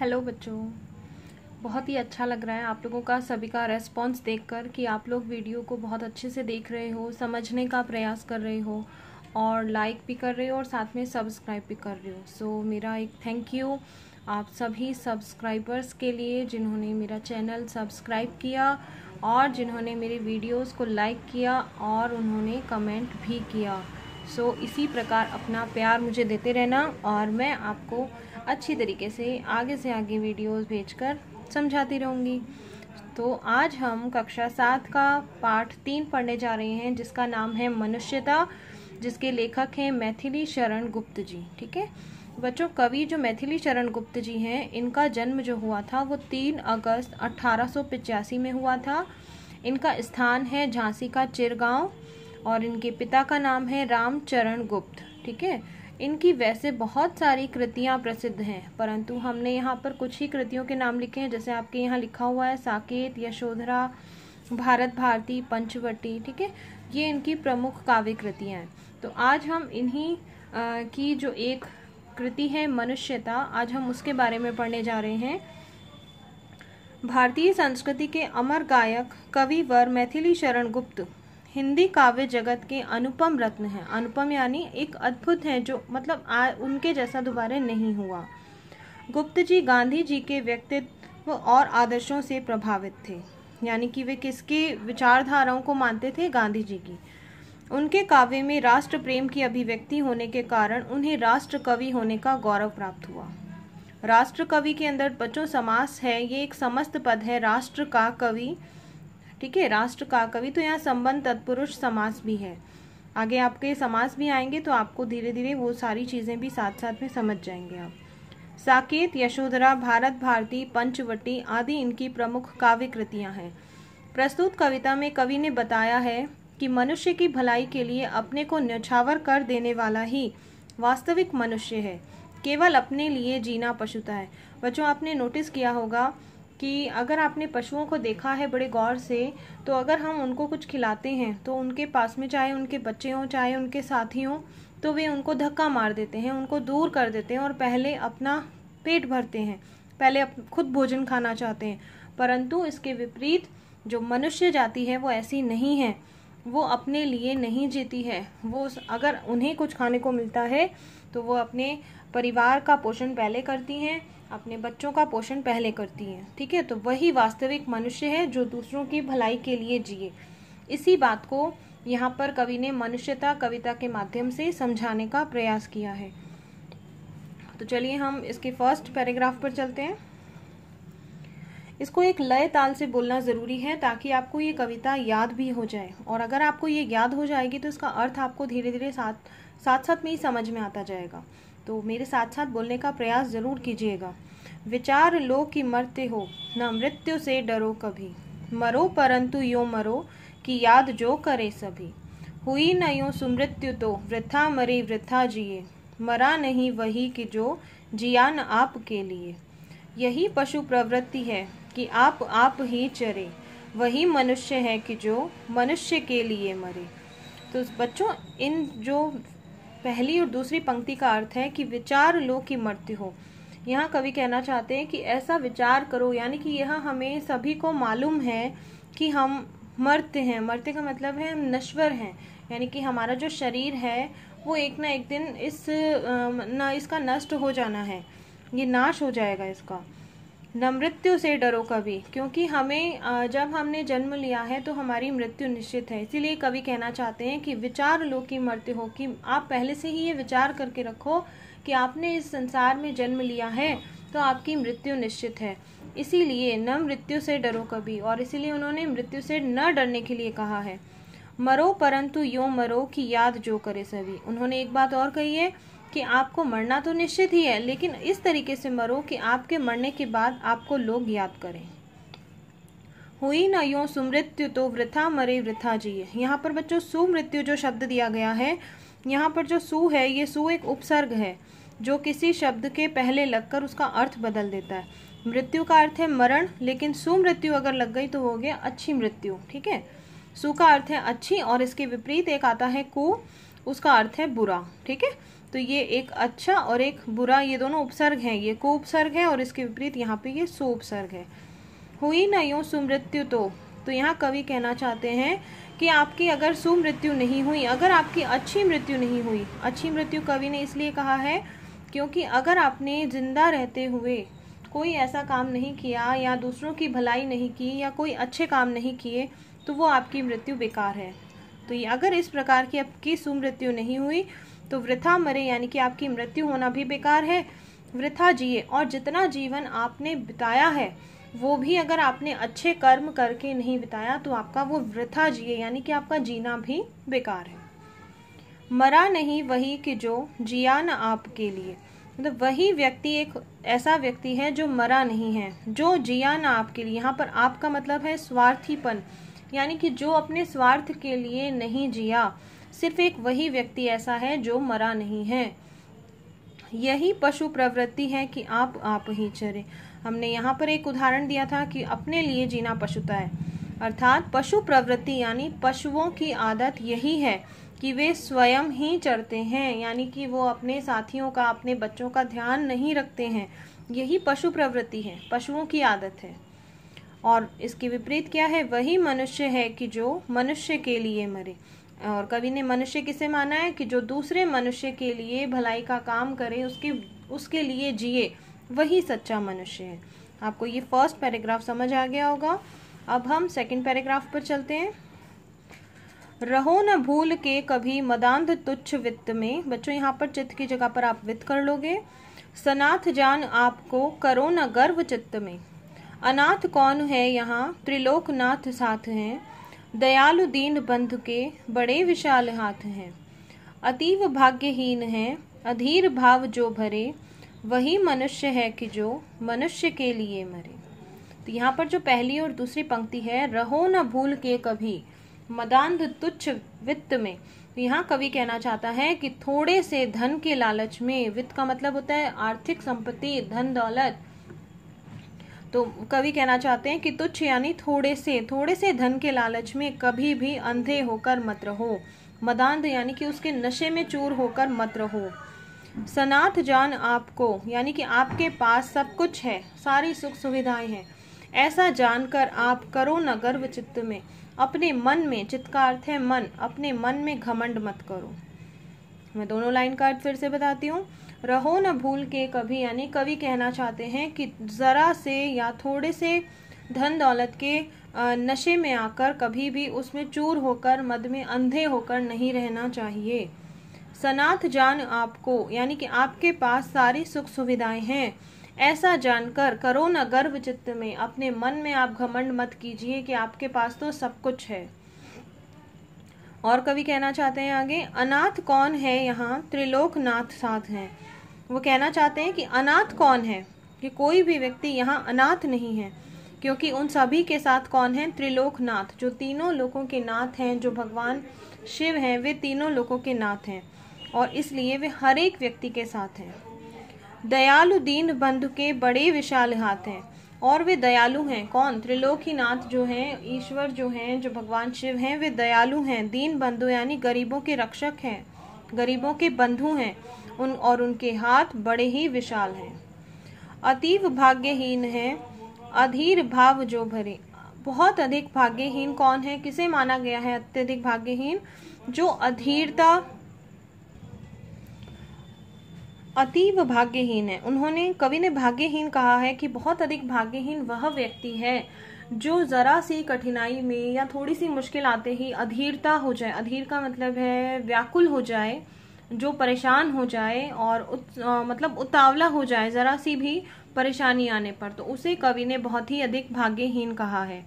Hello बच्चों, बहुत ही अच्छा लग रहा है आप लोगों का सभी का रेस्पॉन्स देखकर कि आप लोग वीडियो को बहुत अच्छे से देख रहे हो, समझने का प्रयास कर रहे हो और लाइक भी कर रहे हो और साथ में सब्सक्राइब भी कर रहे हो। सो मेरा एक थैंक यू आप सभी सब्सक्राइबर्स के लिए जिन्होंने मेरा चैनल सब्सक्राइब किया और जिन्होंने मेरे वीडियोस को लाइक किया और उन्होंने कमेंट भी किया। सो इसी प्रकार अपना प्यार मुझे देते रहना और मैं आपको अच्छी तरीके से आगे वीडियोस भेजकर समझाती रहूँगी। तो आज हम कक्षा 7 का पाठ 3 पढ़ने जा रहे हैं जिसका नाम है मनुष्यता, जिसके लेखक हैं मैथिली शरण गुप्त जी। ठीक है बच्चों, कवि जो मैथिली शरण गुप्त जी हैं, इनका जन्म जो हुआ था वो 3 अगस्त 1885 में हुआ था। इनका स्थान है झांसी का चिरगांव और इनके पिता का नाम है रामचरण गुप्त। ठीक है, इनकी वैसे बहुत सारी कृतियां प्रसिद्ध हैं, परंतु हमने यहाँ पर कुछ ही कृतियों के नाम लिखे हैं। जैसे आपके यहाँ लिखा हुआ है साकेत, यशोधरा, भारत भारती, पंचवटी। ठीक है, ये इनकी प्रमुख काव्य कृतियाँ हैं। तो आज हम इन्हीं की जो एक कृति है मनुष्यता, आज हम उसके बारे में पढ़ने जा रहे हैं। भारतीय संस्कृति के अमर गायक कवि वर मैथिली शरण गुप्त हिंदी काव्य जगत के अनुपम रत्न हैं। अनुपम यानी एक अद्भुत है, जो मतलब उनके जैसा दोबारा नहीं हुआ। गुप्त जी गांधी जी के व्यक्तित्व और आदर्शों से प्रभावित थे, यानी कि वे किसकी विचारधाराओं को मानते थे? गांधी जी की। उनके काव्य में राष्ट्र प्रेम की अभिव्यक्ति होने के कारण उन्हें राष्ट्र कवि होने का गौरव प्राप्त हुआ। राष्ट्र कवि के अंदर बच्चों समास है, ये एक समस्त पद है, राष्ट्र का कवि। ठीक है, राष्ट्र का कवि, तो यहाँ संबंध तत्पुरुष समास भी है। आगे आपके समास भी आएंगे तो आपको धीरे धीरे वो सारी चीजें भी साथ साथ में समझ जाएंगे आप। साकेत, यशोधरा, भारत भारती, पंचवटी आदि इनकी प्रमुख काव्य कृतियां हैं। प्रस्तुत कविता में कवि ने बताया है कि मनुष्य की भलाई के लिए अपने को न्यौछावर कर देने वाला ही वास्तविक मनुष्य है। केवल अपने लिए जीना पशुता है। बच्चों, आपने नोटिस किया होगा कि अगर आपने पशुओं को देखा है बड़े गौर से, तो अगर हम उनको कुछ खिलाते हैं तो उनके पास में चाहे उनके बच्चे हों चाहे उनके साथी हों, तो वे उनको धक्का मार देते हैं, उनको दूर कर देते हैं और पहले अपना पेट भरते हैं, पहले खुद भोजन खाना चाहते हैं। परंतु इसके विपरीत जो मनुष्य जाति है वो ऐसी नहीं है, वो अपने लिए नहीं जीती है। वो अगर उन्हें कुछ खाने को मिलता है तो वो अपने परिवार का पोषण पहले करती हैं, अपने बच्चों का पोषण पहले करती हैं। ठीक है, तो वही वास्तविक मनुष्य है जो दूसरों की भलाई के लिए जिए। इसी बात को यहाँ पर कवि ने मनुष्यता कविता के माध्यम से समझाने का प्रयास किया है। तो चलिए हम इसके फर्स्ट पैराग्राफ पर चलते हैं। इसको एक लय ताल से बोलना जरूरी है ताकि आपको ये कविता याद भी हो जाए, और अगर आपको ये याद हो जाएगी तो इसका अर्थ आपको धीरे धीरे साथ में ही समझ में आता जाएगा। तो मेरे साथ साथ बोलने का प्रयास जरूर कीजिएगा। विचार लो कि मरते हो, न मृत्यु से डरो कभी। मरो परंतु यो मरो कि याद जो करे सभी। हुई न यो सुमृत्यु तो वृथा मरे वृथा जिए। मरा नहीं वही कि जो जिया न आप के लिए। यही पशु प्रवृत्ति है कि आप ही चरे। वही मनुष्य है कि जो मनुष्य के लिए मरे। तो बच्चों, इन जो पहली और दूसरी पंक्ति का अर्थ है कि विचार लो कि मरते हो। यहाँ कवि कहना चाहते हैं कि ऐसा विचार करो, यानी कि यह हमें सभी को मालूम है कि हम मरते हैं। मरते का मतलब है हम नश्वर हैं, यानी कि हमारा जो शरीर है वो एक ना एक दिन इसका नष्ट हो जाना है, ये नाश हो जाएगा इसका। न मृत्यु से डरो कभी, क्योंकि हमें जब हमने जन्म लिया है तो हमारी मृत्यु निश्चित है। इसीलिए कवि कहना चाहते हैं कि विचार लो कि मरते हो, कि आप पहले से ही ये विचार करके रखो कि आपने इस संसार में जन्म लिया है तो आपकी मृत्यु निश्चित है। इसीलिए न मृत्यु से डरो कभी, और इसीलिए उन्होंने मृत्यु से न डरने के लिए कहा है। मरो परंतु यो मरो कि याद जो करे सभी। उन्होंने एक बात और कही है कि आपको मरना तो निश्चित ही है, लेकिन इस तरीके से मरो कि आपके मरने के बाद आपको लोग याद करें। हुई न यो सुमृत्यु तो वृथा मरे वृथा जिए। यहाँ पर बच्चों सुमृत्यु जो शब्द दिया गया है, यहाँ पर जो सु है, ये सु एक उपसर्ग है जो किसी शब्द के पहले लगकर उसका अर्थ बदल देता है। मृत्यु का अर्थ है मरण, लेकिन सुमृत्यु अगर लग गई तो हो गया अच्छी मृत्यु। ठीक है, सु का अर्थ है अच्छी और इसके विपरीत एक आता है कु, उसका अर्थ है बुरा। ठीक है, तो ये एक अच्छा और एक बुरा, ये दोनों उपसर्ग हैं, ये को उपसर्ग है और इसके विपरीत यहाँ पे ये सो उपसर्ग है। हुई न यूं सुमृत्यु तो यहाँ कवि कहना चाहते हैं कि आपकी अगर सुमृत्यु नहीं हुई, अगर आपकी अच्छी मृत्यु नहीं हुई, अच्छी मृत्यु कवि ने इसलिए कहा है क्योंकि अगर आपने जिंदा रहते हुए कोई ऐसा काम नहीं किया या दूसरों की भलाई नहीं की या कोई अच्छे काम नहीं किए तो वो आपकी मृत्यु बेकार है। तो ये अगर इस प्रकार की आपकी सुमृत्यु नहीं हुई तो वृथा मरे, यानी कि आपकी मृत्यु होना भी बेकार है। वृथा जिए, और जितना जीवन आपने बिताया है वो भी अगर आपने अच्छे कर्म करके नहीं बिताया तो आपका वो वृथा जिए, यानी कि आपका जीना भी बेकार है। मरा नहीं वही कि जो जिया न आपके लिए, मतलब वही व्यक्ति एक ऐसा व्यक्ति है जो मरा नहीं है, जो जिया न आपके लिए। यहाँ पर आपका मतलब है स्वार्थीपन, यानी कि जो अपने स्वार्थ के लिए नहीं जिया, सिर्फ एक वही व्यक्ति ऐसा है जो मरा नहीं है। यही पशु प्रवृत्ति है कि आप ही चरे। हमने यहाँ पर एक उदाहरण दिया था कि अपने लिए जीना पशुता है, अर्थात पशु प्रवृत्ति यानी पशुओं की आदत यही है कि वे स्वयं ही चरते हैं, यानी कि वो अपने साथियों का, अपने बच्चों का ध्यान नहीं रखते हैं। यही पशु प्रवृत्ति है, पशुओं की आदत है। और इसके विपरीत क्या है? वही मनुष्य है कि जो मनुष्य के लिए मरे। और कवि ने मनुष्य किसे माना है? कि जो दूसरे मनुष्य के लिए भलाई का काम करे, उसके लिए जिए, वही सच्चा मनुष्य है। आपको ये फर्स्ट पैराग्राफ समझ आ गया होगा। अब हम सेकंड पैराग्राफ पर चलते हैं। रहो न भूल के कभी मदांध तुच्छ वित्त में। बच्चों यहाँ पर चित्त की जगह पर आप वित्त कर लोगे। सनाथ जान आपको करो न गर्व चित्त में। अनाथ कौन है यहाँ? त्रिलोकनाथ साथ हैं। दयालु दीन बंधु के बड़े विशाल हाथ हैं। अतीव भाग्यहीन है अधीर भाव जो भरे। वही मनुष्य है कि जो मनुष्य के लिए मरे। तो यहाँ पर जो पहली और दूसरी पंक्ति है, रहो न भूल के कभी मदांध तुच्छ वित्त में, तो यहाँ कवि कहना चाहता है कि थोड़े से धन के लालच में, वित्त का मतलब होता है आर्थिक संपत्ति, धन दौलत, तो कवि कहना चाहते हैं कि तुच्छ यानी थोड़े से धन के लालच में कभी भी अंधे होकर मत रहो। मदांध यानी कि उसके नशे में चूर होकर मत रहो। सनाथ जान आपको, यानी कि आपके पास सब कुछ है, सारी सुख सुविधाएं हैं, ऐसा जानकर आप करो न गर्व चित्त में। अपने मन में, चित्त का अर्थ है मन, अपने मन में घमंड मत करो। मैं दोनों लाइन का अर्थ फिर से बताती हूँ। रहो न भूल के कभी, यानी कवि कहना चाहते हैं कि जरा से या थोड़े से धन दौलत के नशे में आकर कभी भी उसमें चूर होकर, मद में अंधे होकर नहीं रहना चाहिए। सनाथ जान आपको, यानी कि आपके पास सारी सुख सुविधाएं हैं, ऐसा जानकर करो न गर्व चित्त में। अपने मन में आप घमंड मत कीजिए कि आपके पास तो सब कुछ है। और कवि कहना चाहते हैं आगे, अनाथ कौन है यहाँ? त्रिलोकनाथ साथ हैं। वो कहना चाहते हैं कि अनाथ कौन है, कि कोई भी व्यक्ति यहाँ अनाथ नहीं है, क्योंकि उन सभी के साथ कौन है? त्रिलोकनाथ, जो तीनों लोकों के नाथ हैं, जो भगवान शिव हैं, वे तीनों लोकों के नाथ हैं और इसलिए वे हर एक व्यक्ति के साथ हैं। दयालु दीन बंधु के बड़े विशाल हाथ हैं, और वे दयालु हैं। कौन? त्रिलोकीनाथ जो हैं, ईश्वर जो हैं, जो भगवान शिव हैं, वे दयालु हैं। दीन बंधु यानी गरीबों के रक्षक हैं, गरीबों के बंधु हैं, और उनके हाथ बड़े ही विशाल हैं। अतीव भाग्यहीन है अधीर भाव जो भरे। बहुत अधिक भाग्यहीन कौन है? किसे माना गया है अत्यधिक भाग्यहीन? जो अधीरता, अतीव भाग्यहीन है। उन्होंने, कवि ने भाग्यहीन कहा है कि बहुत अधिक भाग्यहीन वह व्यक्ति है जो जरा सी कठिनाई में या थोड़ी सी मुश्किल आते ही अधीरता हो जाए। अधीर का मतलब है व्याकुल हो जाए, जो परेशान हो जाए और मतलब उतावला हो जाए जरा सी भी परेशानी आने पर, तो उसे कवि ने बहुत ही अधिक भाग्यहीन कहा है।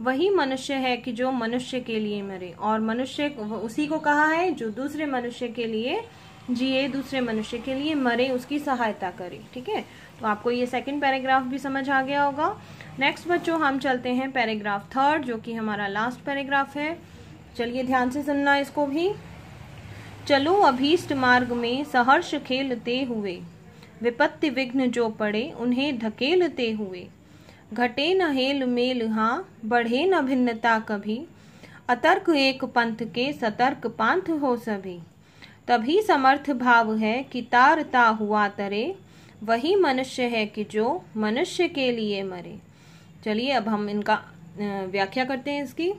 वही मनुष्य है कि जो मनुष्य के लिए मरे, और मनुष्य उसी को कहा है जो दूसरे मनुष्य के लिए जिए, दूसरे मनुष्य के लिए मरे, उसकी सहायता करे। ठीक है, तो आपको ये सेकंड पैराग्राफ भी समझ आ गया होगा। नेक्स्ट बच्चों हम चलते हैं पैराग्राफ थर्ड, जो कि हमारा लास्ट पैराग्राफ है। चलिए ध्यान से सुनना इसको भी। चलो अभीष्ट मार्ग में सहर्ष खेलते हुए, विपत्ति विघ्न जो पड़े उन्हें ढकेलते हुए। घटे न हेल मेल हाँ, बढ़े न भिन्नता कभी। अतर्क एक पंथ के सतर्क पांथ हो सभी। तभी समर्थ भाव है कि तारता हुआ तरे, वही मनुष्य है कि जो मनुष्य के लिए मरे। चलिए अब हम इनका व्याख्या करते हैं इसकी।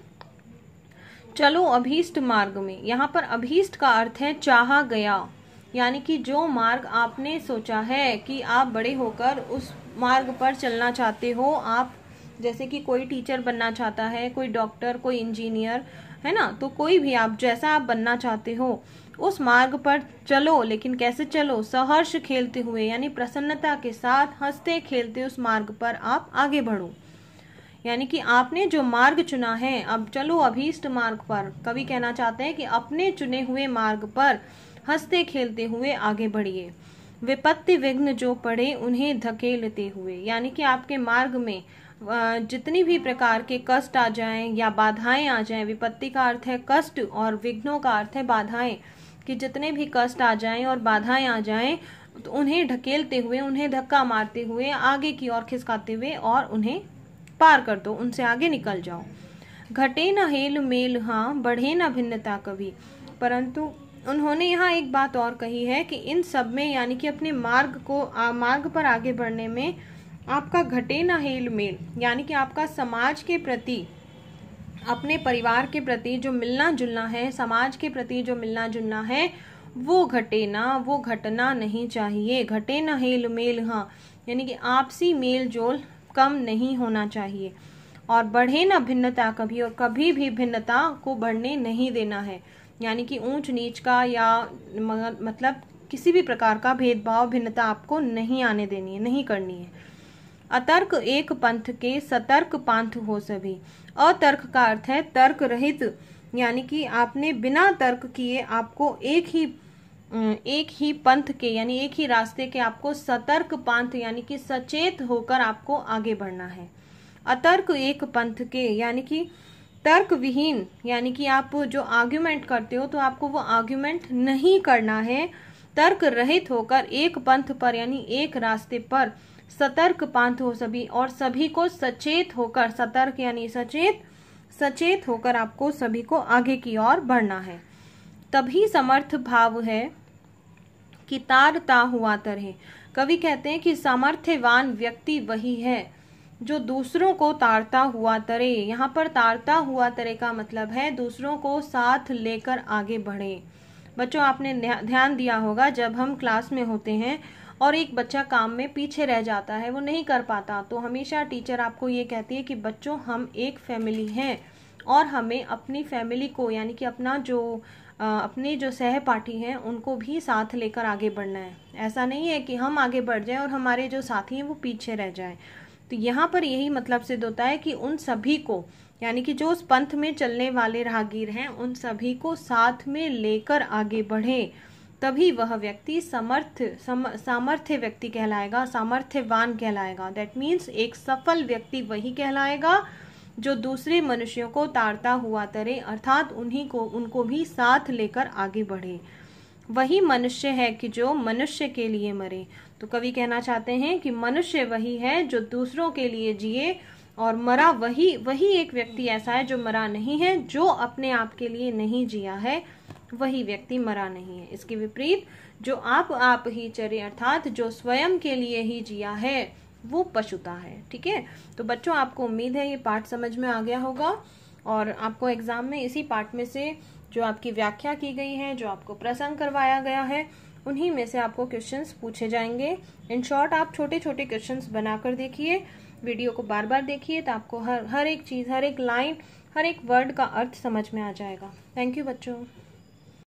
चलो अभीष्ट मार्ग में, यहाँ पर अभीष्ट का अर्थ है चाहा गया, यानी कि जो मार्ग आपने सोचा है कि आप बड़े होकर उस मार्ग पर चलना चाहते हो। आप जैसे कि कोई टीचर बनना चाहता है, कोई डॉक्टर, कोई इंजीनियर, है ना, तो कोई भी आप जैसा आप बनना चाहते हो उस मार्ग पर चलो। लेकिन कैसे चलो? सहर्ष खेलते हुए, यानी प्रसन्नता के साथ हंसते खेलते उस मार्ग पर आप आगे बढ़ो। यानी कि आपने जो मार्ग चुना है, अब चलो अभीष्ट मार्ग पर। कवि कहना चाहते हैं कि अपने चुने हुए मार्ग पर हंसते खेलते हुए आगे बढ़िए। विपत्ति विघ्न जो पड़े उन्हें धकेलते हुए, यानी कि आपके मार्ग में जितनी भी प्रकार के कष्ट आ जाएं या बाधाएं आ जाएं, विपत्ति का अर्थ है कष्ट और विघ्नों का अर्थ है बाधाएं, कि जितने भी कष्ट आ जाएं और बाधाएं आ जाएं तो उन्हें ढकेलते हुए, उन्हें धक्का मारते हुए आगे की ओर खिसकाते हुए और उन्हें पार कर दो, उनसे आगे निकल जाओ। घटे न हेल मेल हाँ, बढ़े न भिन्नता कभी। परंतु उन्होंने यहाँ एक बात और कही है कि इन सब में, यानी कि अपने मार्ग पर आगे बढ़ने में आपका घटे न हेल मेल, यानी कि आपका समाज के प्रति, अपने परिवार के प्रति जो मिलना जुलना है, समाज के प्रति जो मिलना जुलना है, वो घटे ना, वो घटना नहीं चाहिए। घटे न हेल मेल हाँ, यानी कि आपसी मेल जोल कम नहीं होना चाहिए। और बढ़े न भिन्नता कभी, और कभी भी भिन्नता को बढ़ने नहीं देना है, यानी कि ऊंच नीच का या मतलब किसी भी प्रकार का भेदभाव, भिन्नता आपको नहीं आने देनी है, नहीं करनी है। अतर्क एक पंथ के सतर्क पांथ हो सभी। अतर्क का अर्थ है तर्क रहित, यानी कि आपने बिना तर्क किए आपको एक ही पंथ के, यानी एक ही रास्ते के आपको सतर्क पांथ, यानी कि सचेत होकर आपको आगे बढ़ना है। अतर्क एक पंथ के, यानी कि तर्क विहीन, यानी कि आप जो आर्ग्यूमेंट करते हो तो आपको वो आर्ग्यूमेंट नहीं करना है। तर्क रहित होकर एक पंथ पर, यानी एक रास्ते पर सतर्क पांथ हो सभी, और सभी को सचेत होकर, सतर्क यानी सचेत होकर आपको सभी को आगे की ओर बढ़ना है। तभी समर्थ भाव है कि तारता हुआ तरह। कवि कहते हैं कि सामर्थ्यवान व्यक्ति वही है जो दूसरों को तारता हुआ तरे। यहाँ पर तारता हुआ तरे का मतलब है दूसरों को साथ लेकर आगे बढ़े। बच्चों आपने ध्यान दिया होगा, जब हम क्लास में होते हैं और एक बच्चा काम में पीछे रह जाता है, वो नहीं कर पाता, तो हमेशा टीचर आपको ये कहती है कि बच्चों हम एक फैमिली हैं और हमें अपनी फैमिली को, यानी कि अपने जो सहपाठी हैं उनको भी साथ लेकर आगे बढ़ना है। ऐसा नहीं है कि हम आगे बढ़ जाएं और हमारे जो साथी हैं वो पीछे रह जाएं। तो यहाँ पर यही मतलब सिद्ध होता है कि उन सभी को, यानी कि जो उस पंथ में चलने वाले राहगीर हैं, उन सभी को साथ में लेकर आगे बढ़े, तभी वह व्यक्ति सामर्थ्य व्यक्ति कहलाएगा, सामर्थ्यवान कहलाएगा। दैट मीन्स एक सफल व्यक्ति वही कहलाएगा जो दूसरे मनुष्यों को तारता हुआ तरे, अर्थात उनको भी साथ लेकर आगे बढ़े। वही मनुष्य है कि जो मनुष्य के लिए मरे। तो कवि कहना चाहते हैं कि मनुष्य वही है जो दूसरों के लिए जिए, और मरा वही एक व्यक्ति ऐसा है जो मरा नहीं है। जो अपने आप के लिए नहीं जिया है वही व्यक्ति मरा नहीं है। इसके विपरीत जो आप ही चरे, अर्थात जो स्वयं के लिए ही जिया है, वो पशुता है। ठीक है, तो बच्चों आपको उम्मीद है ये पाठ समझ में आ गया होगा, और आपको एग्जाम में इसी पाठ में से जो आपकी व्याख्या की गई है, जो आपको प्रसंग करवाया गया है, उन्हीं में से आपको क्वेश्चंस पूछे जाएंगे। इन शॉर्ट आप छोटे छोटे क्वेश्चंस बनाकर देखिए, वीडियो को बार बार देखिए, तो आपको हर एक चीज, हर एक लाइन, हर एक वर्ड का अर्थ समझ में आ जाएगा। थैंक यू बच्चों।